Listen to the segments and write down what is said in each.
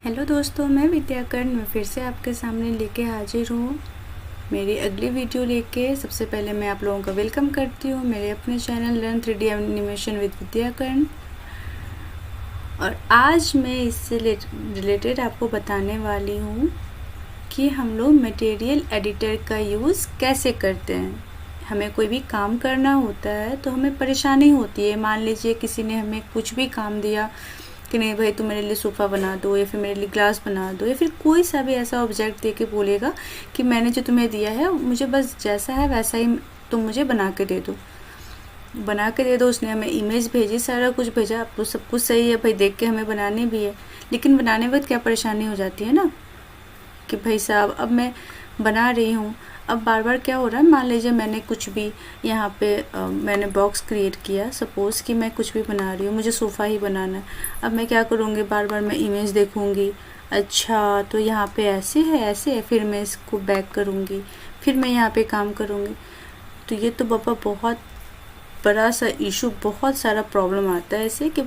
Hello दोस्तों, मैं विद्याकरण मैं फिर से आपके सामने लेके हाजिर हूँ मेरी अगली वीडियो लेके। सबसे पहले मैं आप लोगों का वेलकम करती हूँ मेरे अपने channel learn 3D animation with Vidyakaran. और आज मैं इससे रिलेटेड आपको बताने वाली हूँ कि हम लोग मटेरियल एडिटर का यूज़ कैसे करते हैं। हमें कोई भी काम करना होता है तो हमें परेशानी होती है। मान लीजिए किसी ने हमें कुछ भी काम दिया कि नहीं भाई तुम मेरे लिए सोफ़ा बना दो, या फिर मेरे लिए ग्लास बना दो, या फिर कोई सा भी ऐसा ऑब्जेक्ट दे के बोलेगा कि मैंने जो तुम्हें दिया है मुझे बस जैसा है वैसा ही तुम मुझे बना के दे दो। उसने हमें इमेज भेजी, सारा कुछ भेजा, अब तो सब कुछ सही है भाई, देख के हमें बनानी भी है। लेकिन बनाने वक्त क्या परेशानी हो जाती है ना कि भाई साहब अब मैं बना रही हूँ, अब बार बार क्या हो रहा है, मान लीजिए मैंने कुछ भी यहाँ पे मैंने बॉक्स क्रिएट किया, सपोज़ कि मैं कुछ भी बना रही हूँ, मुझे सोफ़ा ही बनाना है। अब मैं क्या करूँगी, बार बार मैं इमेज देखूँगी, अच्छा तो यहाँ पे ऐसे है, फिर मैं इसको बैक करूँगी, फिर मैं यहाँ पे काम करूँगी। तो ये तो पापा बहुत बड़ा सा इशू, बहुत सारा प्रॉब्लम आता है ऐसे कि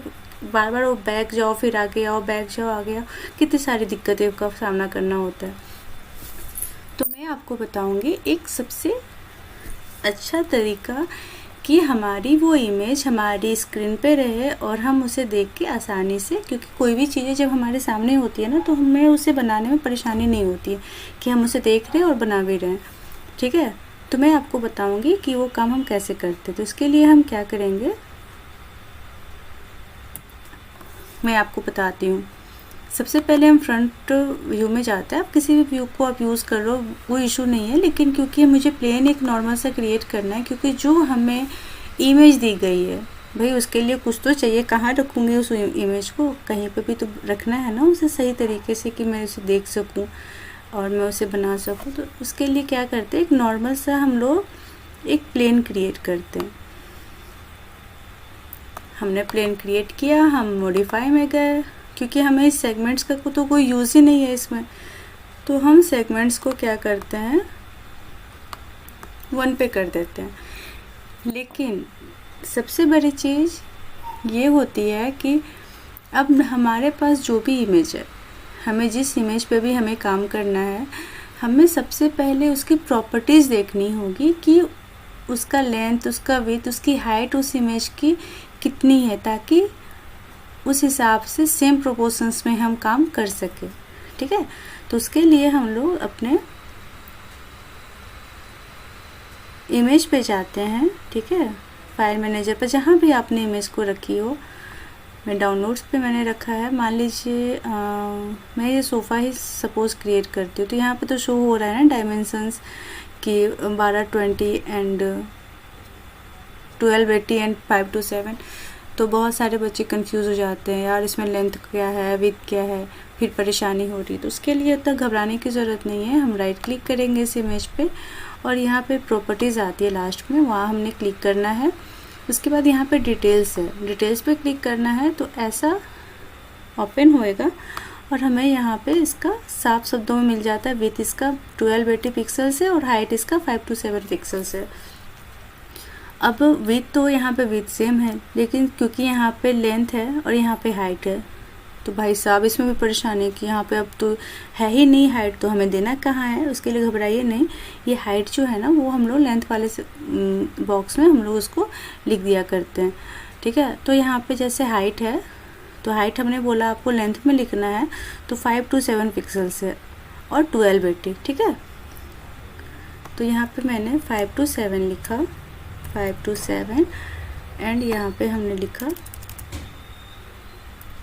बार बार वो बैक जाओ फिर आगे आओ, बैक जाओ आगे आओ, कितनी सारी दिक्कतें का सामना करना होता है। तो मैं आपको बताऊंगी एक सबसे अच्छा तरीका कि हमारी वो इमेज हमारी स्क्रीन पे रहे और हम उसे देख के आसानी से, क्योंकि कोई भी चीज़ें जब हमारे सामने होती है ना तो हमें उसे बनाने में परेशानी नहीं होती है कि हम उसे देख रहे हैं और बना भी रहे हैं। ठीक है, तो मैं आपको बताऊंगी कि वो काम हम कैसे करते। तो इसके लिए हम क्या करेंगे मैं आपको बताती हूँ। सबसे पहले हम फ्रंट व्यू में जाते हैं। आप किसी भी व्यू को आप यूज़ कर लो, वो इशू नहीं है, लेकिन क्योंकि मुझे प्लेन एक नॉर्मल सा क्रिएट करना है, क्योंकि जो हमें इमेज दी गई है भाई उसके लिए कुछ तो चाहिए। कहाँ रखूँगी उस इमेज को, कहीं पे भी तो रखना है ना उसे सही तरीके से कि मैं उसे देख सकूँ और मैं उसे बना सकूँ। तो उसके लिए क्या करते हैं, एक नॉर्मल सा हम लोग एक प्लेन क्रिएट करते हैं। हमने प्लेन क्रिएट किया, हम मॉडिफाई में गए, क्योंकि हमें इस सेगमेंट्स का तो कोई यूज़ ही नहीं है इसमें, तो हम सेगमेंट्स को क्या करते हैं 1 पे कर देते हैं। लेकिन सबसे बड़ी चीज़ ये होती है कि अब हमारे पास जो भी इमेज है, हमें जिस इमेज पे भी हमें काम करना है, हमें सबसे पहले उसकी प्रॉपर्टीज़ देखनी होगी कि उसका लेंथ, उसका विड्थ, उसकी हाइट उस इमेज की कितनी है, ताकि उस हिसाब से सेम प्रोपोर्शंस में हम काम कर सकें। ठीक है, तो उसके लिए हम लोग अपने इमेज पे जाते हैं। ठीक है, फाइल मैनेजर पर जहाँ भी आपने इमेज को रखी हो, मैं डाउनलोड्स पे मैंने रखा है। मान लीजिए मैं ये सोफ़ा ही सपोज़ क्रिएट करती हूँ, तो यहाँ पे तो शो हो रहा है ना डायमेंशंस कि 1220 एंड 1280 एंड 527। तो बहुत सारे बच्चे कंफ्यूज हो जाते हैं, यार इसमें लेंथ क्या है, विड्थ क्या है, फिर परेशानी हो रही है। तो उसके लिए इतना घबराने की ज़रूरत नहीं है। हम राइट क्लिक करेंगे इस इमेज पे और यहाँ पे प्रॉपर्टीज़ आती है लास्ट में, वहाँ हमने क्लिक करना है। उसके बाद यहाँ पे डिटेल्स है, डिटेल्स पे क्लिक करना है, तो ऐसा ओपन होएगा और हमें यहाँ पे इसका साफ शब्दों में मिल जाता है। विड्थ इसका 1280 पिक्सल्स है और हाइट इसका 527 पिक्सल्स है। अब विड्थ तो यहाँ पे विड्थ सेम है, लेकिन क्योंकि यहाँ पे लेंथ है और यहाँ पे हाइट है, तो भाई साहब इसमें भी परेशानी कि यहाँ पे अब तो है ही नहीं हाइट, तो हमें देना कहाँ है। उसके लिए घबराइए नहीं, ये हाइट जो है ना वो हम लोग लेंथ वाले से बॉक्स में हम लोग उसको लिख दिया करते हैं। ठीक है, तो यहाँ पे जैसे हाइट है, तो हाइट हमने बोला आपको लेंथ में लिखना है, तो 527 पिक्सल्स है और 1280। ठीक है, तो यहाँ पे मैंने 527 लिखा, 527 एंड यहाँ पे हमने लिखा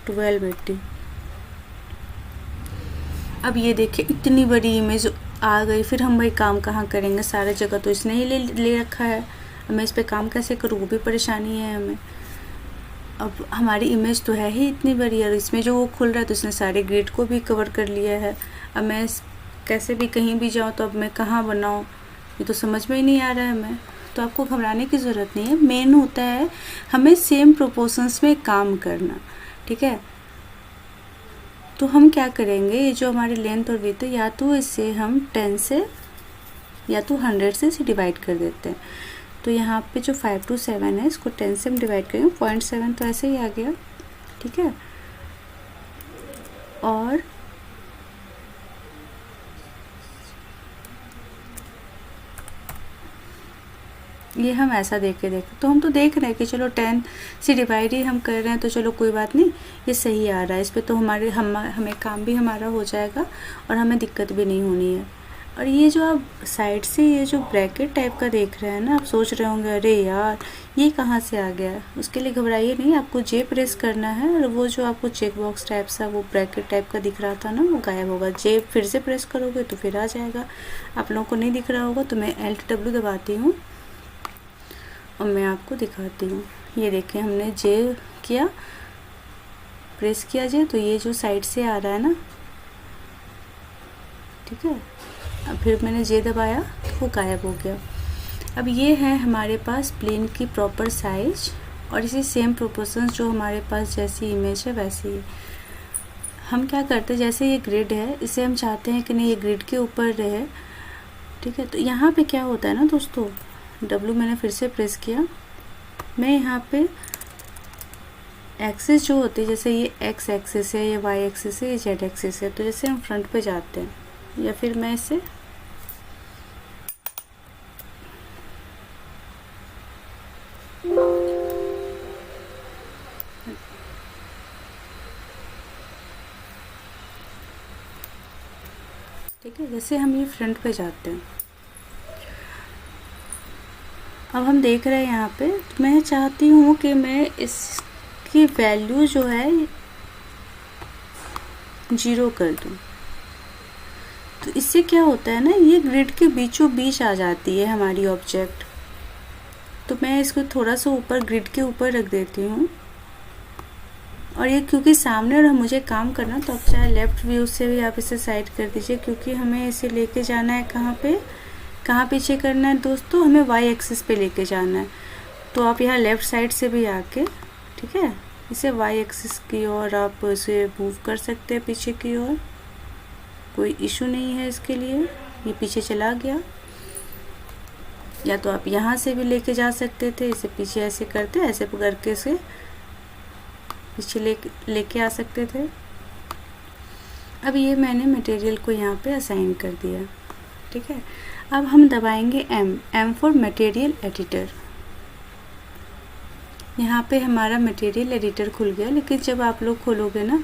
1280। अब ये देखिए इतनी बड़ी इमेज आ गई, फिर हम भाई काम कहाँ करेंगे, सारे जगह तो इसने ही ले रखा है, अब मैं इस पे काम कैसे करूँ, वो भी परेशानी है हमें। अब हमारी इमेज तो है ही इतनी बड़ी और इसमें जो वो खुल रहा है तो इसने सारे ग्रिड को भी कवर कर लिया है। अब मैं कैसे भी कहीं भी जाऊँ तो अब मैं कहाँ बनाऊँ, ये तो समझ में ही नहीं आ रहा है हमें। तो आपको घबराने की ज़रूरत नहीं है, मेन होता है हमें सेम प्रोपोर्शंस में काम करना। ठीक है, तो हम क्या करेंगे, ये जो हमारी लेंथ और विड्थ है, या तो इसे हम 10 से या तो 100 से इसे डिवाइड कर देते हैं। तो यहाँ पे जो 527 है इसको 10 से हम डिवाइड करेंगे, 0.7 तो ऐसे ही आ गया। ठीक है, और ये हम ऐसा देख के देखते, तो हम तो देख रहे हैं कि चलो 10 से डिवाइड ही हम कर रहे हैं, तो चलो कोई बात नहीं, ये सही आ रहा है। इस पे तो हमें काम भी हमारा हो जाएगा और हमें दिक्कत भी नहीं होनी है। और ये जो आप साइड से ये जो ब्रैकेट टाइप का देख रहे हैं ना, आप सोच रहे होंगे अरे यार ये कहाँ से आ गया। उसके लिए घबराइए नहीं, आपको जे प्रेस करना है और वो जो आपको चेक बॉक्स टाइप सा वो ब्रैकेट टाइप का दिख रहा था ना, वो गायब होगा। जे फिर से प्रेस करोगे तो फिर आ जाएगा। आप लोगों को नहीं दिख रहा होगा तो मैं Alt W दबाती हूँ और मैं आपको दिखाती हूँ। ये देखें, हमने जे किया, प्रेस किया जे, तो ये जो साइड से आ रहा है ना, ठीक है। अब फिर मैंने जे दबाया तो वो गायब हो गया। अब ये है हमारे पास प्लेन की प्रॉपर साइज और इसी सेम प्रोपोर्शंस जो हमारे पास जैसी इमेज है वैसी ही हम क्या करते हैं, जैसे ये ग्रिड है इसे हम चाहते हैं कि नहीं ये ग्रिड के ऊपर रहे, ठीक है। तो यहाँ पे क्या होता है ना दोस्तों, W मैंने फिर से प्रेस किया, मैं यहाँ पे एक्सिस जो होती है, जैसे ये X एक्सिस है, ये Y एक्सिस है, ये Z एक्सिस है, तो जैसे हम फ्रंट पे जाते हैं या फिर मैं इसे ठीक है, जैसे हम ये फ्रंट पे जाते हैं। अब हम देख रहे हैं यहाँ पे, तो मैं चाहती हूँ कि मैं इसकी वैल्यू जो है 0 कर दूँ। तो इससे क्या होता है ना, ये ग्रिड के बीचों बीच आ जाती है हमारी ऑब्जेक्ट। तो मैं इसको थोड़ा सा ऊपर ग्रिड के ऊपर रख देती हूँ। और ये क्योंकि सामने और मुझे काम करना, तो आप चाहे लेफ़्ट व्यू से भी आप इसे साइड कर दीजिए, क्योंकि हमें इसे लेके जाना है कहाँ पीछे करना है दोस्तों, हमें Y एक्सिस पे लेके जाना है। तो आप यहाँ लेफ़्ट साइड से भी आके, ठीक है, इसे Y एक्सिस की ओर आप इसे मूव कर सकते हैं पीछे की ओर, कोई इशू नहीं है इसके लिए। ये पीछे चला गया, या तो आप यहाँ से भी लेके जा सकते थे, इसे पीछे ऐसे करते, ऐसे करके इसे पीछे लेके आ सकते थे। अब ये मैंने मटेरियल को यहाँ पे असाइन कर दिया, ठीक है। अब हम दबाएंगे M फॉर मटेरियल एडिटर। यहाँ पे हमारा मटेरियल एडिटर खुल गया, लेकिन जब आप लोग खोलोगे ना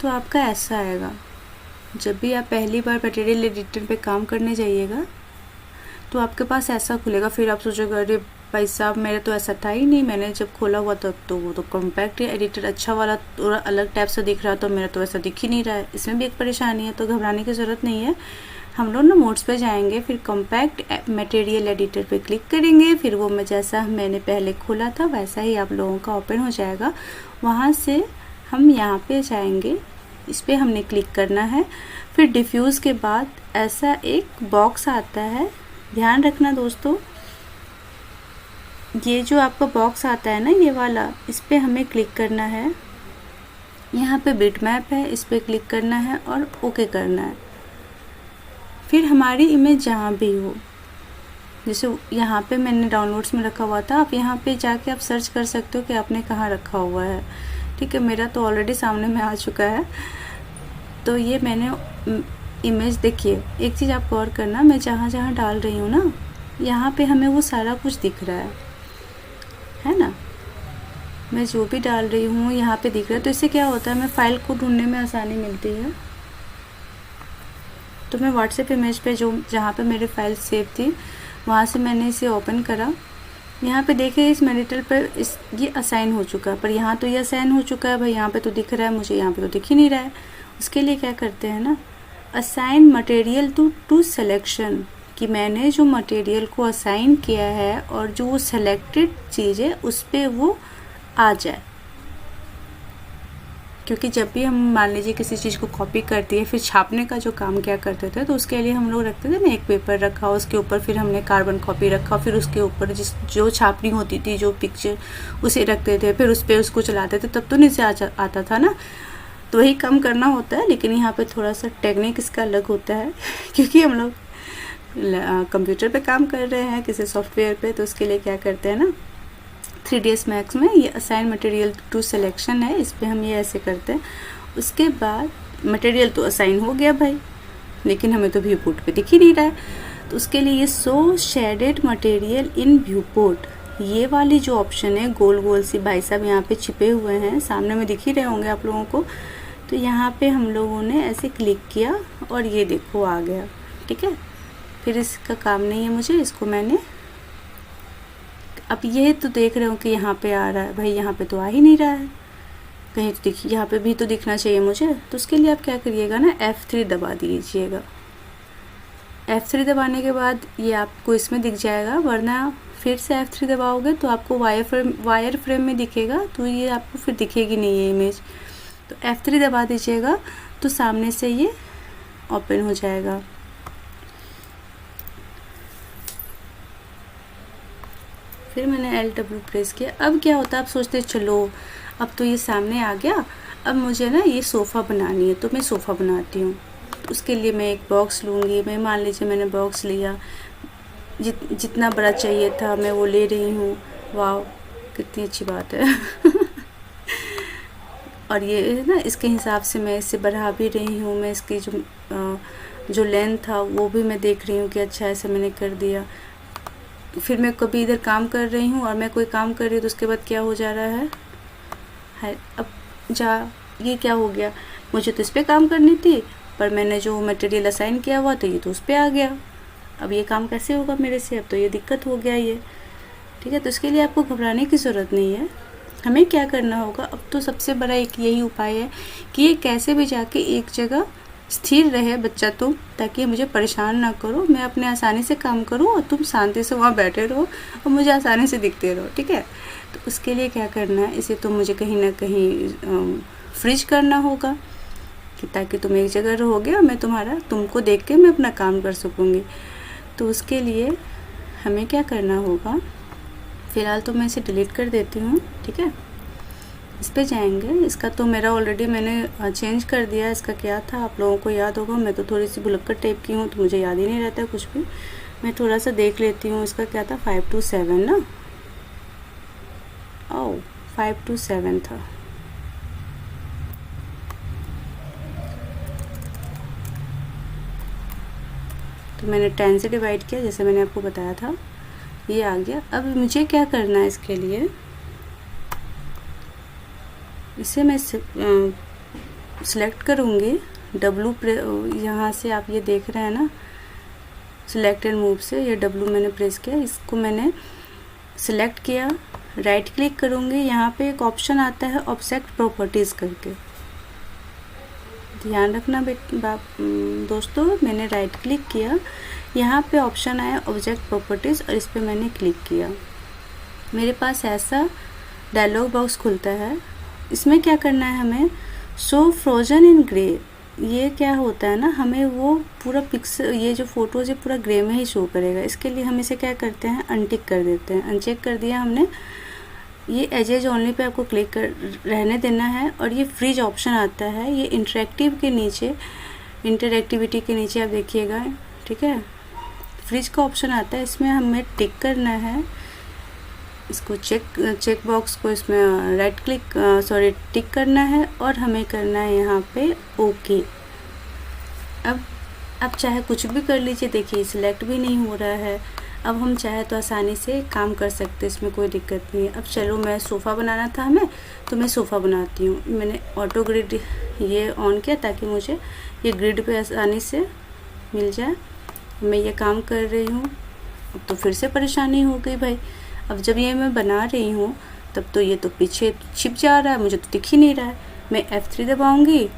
तो आपका ऐसा आएगा। जब भी आप पहली बार मटेरियल एडिटर पे काम करने जाइएगा तो आपके पास ऐसा खुलेगा। फिर आप सोचोगे अरे भाई साहब मेरा तो ऐसा था ही नहीं, मैंने जब खोला हुआ तब तो वो तो कॉम्पैक्ट एडिटर अच्छा वाला थोड़ा अलग टाइप से दिख रहा, तो मेरा तो ऐसा दिख ही नहीं रहा है। इसमें भी एक परेशानी है, तो घबराने की ज़रूरत नहीं है। हम लोग ना मोड्स पे जाएंगे, फिर कॉम्पैक्ट मटेरियल एडिटर पे क्लिक करेंगे, फिर वो मैं जैसा मैंने पहले खोला था वैसा ही आप लोगों का ओपन हो जाएगा। वहाँ से हम यहाँ पे जाएंगे, इस पर हमने क्लिक करना है। फिर डिफ्यूज़ के बाद ऐसा एक बॉक्स आता है, ध्यान रखना दोस्तों, ये जो आपका बॉक्स आता है ना ये वाला, इस पर हमें क्लिक करना है। यहाँ पे बिटमैप है, इस पर क्लिक करना है और ओके करना है। फिर हमारी इमेज जहाँ भी हो, जैसे यहाँ पे मैंने डाउनलोड्स में रखा हुआ था, आप यहाँ पे जाके आप सर्च कर सकते हो कि आपने कहाँ रखा हुआ है, ठीक है। मेरा तो ऑलरेडी सामने में आ चुका है। तो ये मैंने इमेज, देखिए एक चीज़ आप गौर करना, मैं जहाँ जहाँ डाल रही हूँ ना, यहाँ पे हमें वो सारा कुछ दिख रहा है ना। मैं जो भी डाल रही हूँ यहाँ पे दिख रहा है। तो इससे क्या होता है, मैं फ़ाइल को ढूंढने में आसानी मिलती है। तो मैं व्हाट्सएप इमेज पे जहाँ पे मेरी फ़ाइल सेव थी वहाँ से मैंने इसे ओपन करा। यहाँ पे देखिए इस मटेरियल पर ये असाइन हो चुका है, पर यहाँ तो ये असाइन हो चुका है भाई, यहाँ पे तो दिख रहा है, मुझे यहाँ पे तो दिख ही नहीं रहा है। उसके लिए क्या करते हैं ना, असाइन मटेरियल टू सिलेक्शन, कि मैंने जो मटेरियल को असाइन किया है और जो वो सेलेक्टेड चीज़ है उस पर वो आ जाए। क्योंकि जब भी हम मान लीजिए किसी चीज़ को कॉपी करती है, फिर छापने का जो काम क्या करते थे, तो उसके लिए हम लोग रखते थे ना, एक पेपर रखा, उसके ऊपर फिर हमने कार्बन कॉपी रखा, फिर उसके ऊपर जो छापनी होती थी जो पिक्चर उसे रखते थे, फिर उस पर उसको चलाते थे, तब तो नीचे आता था ना। तो वही कम करना होता है, लेकिन यहाँ पे थोड़ा सा टेक्निक इसका अलग होता है, क्योंकि हम लोग कंप्यूटर पे काम कर रहे हैं किसी सॉफ्टवेयर पे। तो उसके लिए क्या करते हैं ना, 3ds Max में ये असाइन मटेरियल टू सिलेक्शन है, इस पर हम ये ऐसे करते हैं। उसके बाद मटेरियल तो असाइन हो गया भाई, लेकिन हमें तो व्यू बोर्ड पे दिख ही नहीं रहा है। तो उसके लिए ये show shaded material in view port, ये वाली जो ऑप्शन है, गोल गोल सी भाई साहब यहाँ पे छिपे हुए हैं, सामने में दिख ही रहे होंगे आप लोगों को। तो यहाँ पे हम लोगों ने ऐसे क्लिक किया और ये देखो आ गया, ठीक है। फिर इसका काम नहीं है मुझे, इसको मैंने, अब ये तो देख रहे हो कि यहाँ पे आ रहा है, भाई यहाँ पे तो आ ही नहीं रहा है, कहीं तो दिख, यहाँ पे भी तो दिखना चाहिए मुझे। तो उसके लिए आप क्या करिएगा ना, F3 दबा दीजिएगा। F3 दबाने के बाद ये आपको इसमें दिख जाएगा, वरना फिर से F3 दबाओगे तो आपको वायर फ्रेम में दिखेगा, तो ये आपको फिर दिखेगी नहीं ये इमेज। तो F3 दबा दीजिएगा तो सामने से ये ओपन हो जाएगा। फिर मैंने LW प्रेस किया। अब क्या होता है, आप सोचते चलो अब तो ये सामने आ गया, अब मुझे ना ये सोफ़ा बनानी है, तो मैं सोफ़ा बनाती हूँ। तो उसके लिए मैं एक बॉक्स लूँगी। मैं मान लीजिए मैंने बॉक्स लिया, जितना बड़ा चाहिए था मैं वो ले रही हूँ। वाह कितनी अच्छी बात है और ये ना इसके हिसाब से मैं इसे बढ़ा भी रही हूँ। मैं इसकी जो लेंथ था वो भी मैं देख रही हूँ कि अच्छा ऐसे मैंने कर दिया। फिर मैं कभी इधर काम कर रही हूँ और मैं कोई काम कर रही हूँ तो उसके बाद क्या हो जा रहा है अब ये क्या हो गया, मुझे तो इस पर काम करनी थी पर मैंने जो मटेरियल असाइन किया हुआ तो ये तो उस पर आ गया। अब ये काम कैसे होगा मेरे से, अब तो ये दिक्कत हो गया ये, ठीक है। तो इसके लिए आपको घबराने की ज़रूरत नहीं है। हमें क्या करना होगा, अब तो सबसे बड़ा एक यही उपाय है कि ये कैसे भी जाके एक जगह स्थिर रहे बच्चा तुम, ताकि मुझे परेशान ना करो, मैं अपने आसानी से काम करूँ और तुम शांति से वहाँ बैठे रहो और मुझे आसानी से दिखते रहो, ठीक है। तो उसके लिए क्या करना है, इसे तो मुझे कहीं ना कहीं फ्रीज करना होगा कि ताकि तुम एक जगह रहोगे और मैं तुमको देख के मैं अपना काम कर सकूँगी। तो उसके लिए हमें क्या करना होगा, फ़िलहाल तो मैं इसे डिलीट कर देती हूँ, ठीक है। इस पे जाएंगे, इसका तो मेरा ऑलरेडी मैंने चेंज कर दिया। इसका क्या था आप लोगों को याद होगा, मैं तो थोड़ी सी भुलक्कड़ टाइप की हूँ तो मुझे याद ही नहीं रहता कुछ भी। मैं थोड़ा सा देख लेती हूँ, इसका क्या था 5 to 7 ना, 5 to 7 था। तो मैंने 10 से डिवाइड किया जैसे मैंने आपको बताया था, ये आ गया। अब मुझे क्या करना है, इसके लिए इसे मैं सिलेक्ट करूँगी यहाँ से आप ये देख रहे हैं ना, सिलेक्ट एंड मूव से ये W मैंने प्रेस किया, इसको मैंने सिलेक्ट किया, राइट क्लिक करूँगी। यहाँ पे एक ऑप्शन आता है ऑब्जेक्ट प्रॉपर्टीज़ करके, ध्यान रखना दोस्तों। मैंने राइट क्लिक किया, यहाँ पे ऑप्शन आया ऑब्जेक्ट प्रॉपर्टीज़ और इस पर मैंने क्लिक किया। मेरे पास ऐसा डायलॉग बॉक्स खुलता है। इसमें क्या करना है हमें, शो फ्रोजन इन ग्रे। ये क्या होता है ना, हमें वो पूरा पिक्सल, ये जो फोटोज है पूरा ग्रे में ही शो करेगा। इसके लिए हम इसे क्या करते हैं, अनटिक कर देते हैं। अनचेक कर दिया हमने, ये एजेज ओनली पे आपको क्लिक कर रहने देना है। और ये फ्रीज ऑप्शन आता है, ये इंटरएक्टिविटी के नीचे आप देखिएगा, ठीक है। फ्रीज का ऑप्शन आता है, इसमें हमें टिक करना है। इसको चेक बॉक्स को इसमें राइट क्लिक टिक करना है और हमें करना है यहाँ पे ओके। अब आप चाहे कुछ भी कर लीजिए, देखिए सिलेक्ट भी नहीं हो रहा है। अब हम चाहे तो आसानी से काम कर सकते हैं, इसमें कोई दिक्कत नहीं है। अब चलो, मैं सोफ़ा बनाना था हमें, तो मैं सोफ़ा बनाती हूँ। मैंने ऑटो ग्रिड ये ऑन किया ताकि मुझे ये ग्रिड पे आसानी से मिल जाए। मैं ये काम कर रही हूँ। अब तो फिर से परेशानी हो गई भाई। अब जब ये मैं बना रही हूँ तब तो ये तो पीछे छिप जा रहा है, मुझे तो दिख ही नहीं रहा है। मैं F3 दबाऊंगी,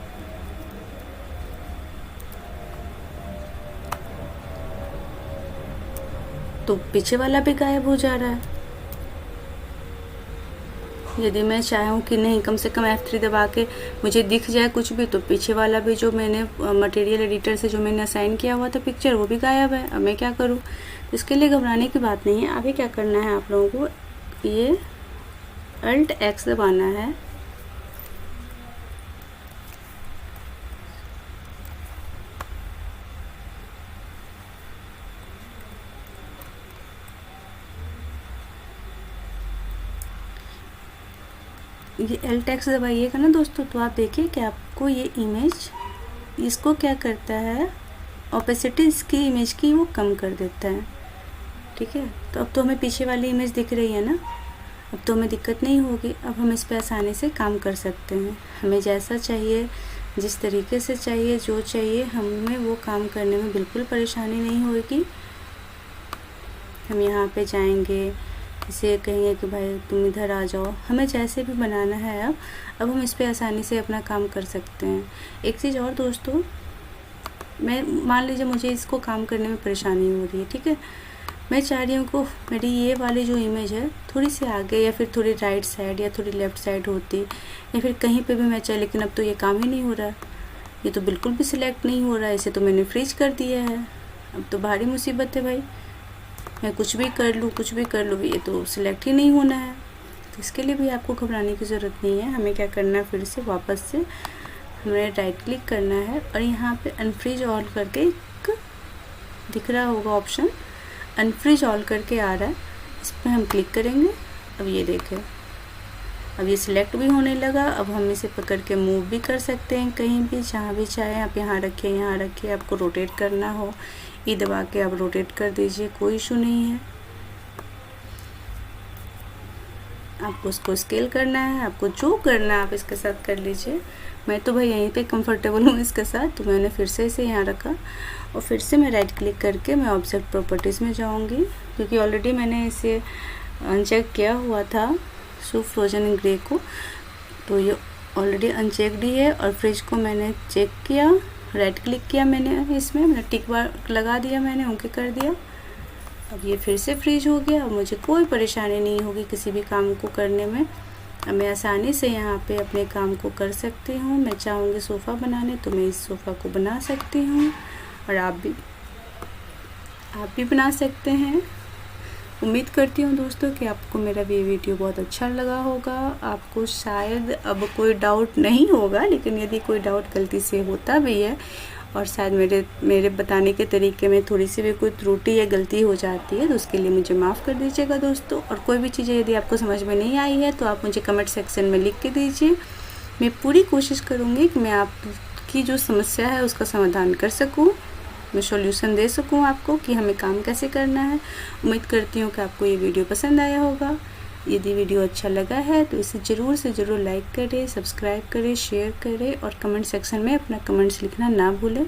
तो पीछे वाला भी गायब हो जा रहा है। यदि मैं चाहूँ कि नहीं, कम से कम F3 दबा के मुझे दिख जाए कुछ भी, तो पीछे वाला भी जो मैंने मटेरियल एडिटर से जो मैंने असाइन किया हुआ था पिक्चर, वो भी गायब है। अब मैं क्या करूँ, इसके लिए घबराने की बात नहीं है। अभी क्या करना है आप लोगों को, ये Alt X दबाना है। ये Alt X दबाइएगा ना दोस्तों, तो आप देखिए कि आपको ये इमेज, इसको क्या करता है, ओपेसिटी इसकी इमेज की वो कम कर देता है। ठीक है, तो अब तो हमें पीछे वाली इमेज दिख रही है ना, अब तो हमें दिक्कत नहीं होगी। अब हम इस पर आसानी से काम कर सकते हैं। हमें जैसा चाहिए, जिस तरीके से चाहिए, जो चाहिए, हमें वो काम करने में बिल्कुल परेशानी नहीं होगी। हम यहाँ पे जाएंगे, इसे कहेंगे कि भाई तुम इधर आ जाओ, हमें जैसे भी बनाना है। अब हम इस पे आसानी से अपना काम कर सकते हैं। एक चीज़ और दोस्तों, मैं मान लीजिए मुझे इसको काम करने में परेशानी हो रही है। ठीक है, मैं चाह रही हूँ को मेरी ये वाली जो इमेज है थोड़ी सी आगे या फिर थोड़ी राइट साइड या थोड़ी लेफ़्ट साइड होती, या फिर कहीं पे भी मैं चाहे, लेकिन अब तो ये काम ही नहीं हो रहा। ये तो बिल्कुल भी सिलेक्ट नहीं हो रहा है। इसे तो मैंने फ्रीज कर दिया है। अब तो भारी मुसीबत है भाई, मैं कुछ भी कर लूँ, कुछ भी कर लूँ, ये तो सिलेक्ट ही नहीं होना है। तो इसके लिए भी आपको घबराने की ज़रूरत नहीं है। हमें क्या करना है, फिर से वापस से हमें राइट क्लिक करना है और यहाँ पे अनफ्रीज ऑल करके एक दिख रहा होगा ऑप्शन, अनफ्रीज ऑल करके आ रहा है, इस पर हम क्लिक करेंगे। अब ये देखें, अब ये सिलेक्ट भी होने लगा। अब हम इसे पकड़ के मूव भी कर सकते हैं कहीं भी, जहाँ भी चाहें। आप यहाँ रखिए, यहाँ रखिए, आपको रोटेट करना हो ये दबा के आप रोटेट कर दीजिए, कोई इशू नहीं है। आपको उसको स्केल करना है, आपको जो करना है आप इसके साथ कर लीजिए। मैं तो भाई यहीं पे कंफर्टेबल हूँ इसके साथ, तो मैंने फिर से इसे यहाँ रखा और फिर से मैं राइट क्लिक करके मैं ऑब्जेक्ट प्रॉपर्टीज़ में जाऊँगी, क्योंकि ऑलरेडी मैंने इसे अनचेक किया हुआ था शो फ्रोजन इन ग्रे को, तो ये ऑलरेडी अनचेक्ड ही है। और फ्रिज को मैंने चेक किया, राइट क्लिक किया मैंने, इसमें मैंने टिक बार लगा दिया, मैंने ओके कर दिया। अब ये फिर से फ्रीज हो गया। अब मुझे कोई परेशानी नहीं होगी किसी भी काम को करने में। अब मैं आसानी से यहाँ पे अपने काम को कर सकती हूँ। मैं चाहूँगी सोफ़ा बनाने तो मैं इस सोफ़ा को बना सकती हूँ, और आप भी बना सकते हैं। उम्मीद करती हूँ दोस्तों कि आपको मेरा ये वीडियो बहुत अच्छा लगा होगा। आपको शायद अब कोई डाउट नहीं होगा, लेकिन यदि कोई डाउट गलती से होता भी है और शायद मेरे बताने के तरीके में थोड़ी सी भी कोई त्रुटि या गलती हो जाती है, तो उसके लिए मुझे माफ़ कर दीजिएगा दोस्तों। और कोई भी चीज़ें यदि आपको समझ में नहीं आई है तो आप मुझे कमेंट सेक्शन में लिख के दीजिए। मैं पूरी कोशिश करूँगी कि मैं आपकी जो समस्या है उसका समाधान कर सकूँ, मैं सॉल्यूशन दे सकूँ आपको कि हमें काम कैसे करना है। उम्मीद करती हूँ कि आपको ये वीडियो पसंद आया होगा। यदि वीडियो अच्छा लगा है तो इसे ज़रूर से ज़रूर लाइक करें, सब्सक्राइब करें, शेयर करें और कमेंट सेक्शन में अपना कमेंट्स लिखना ना भूलें।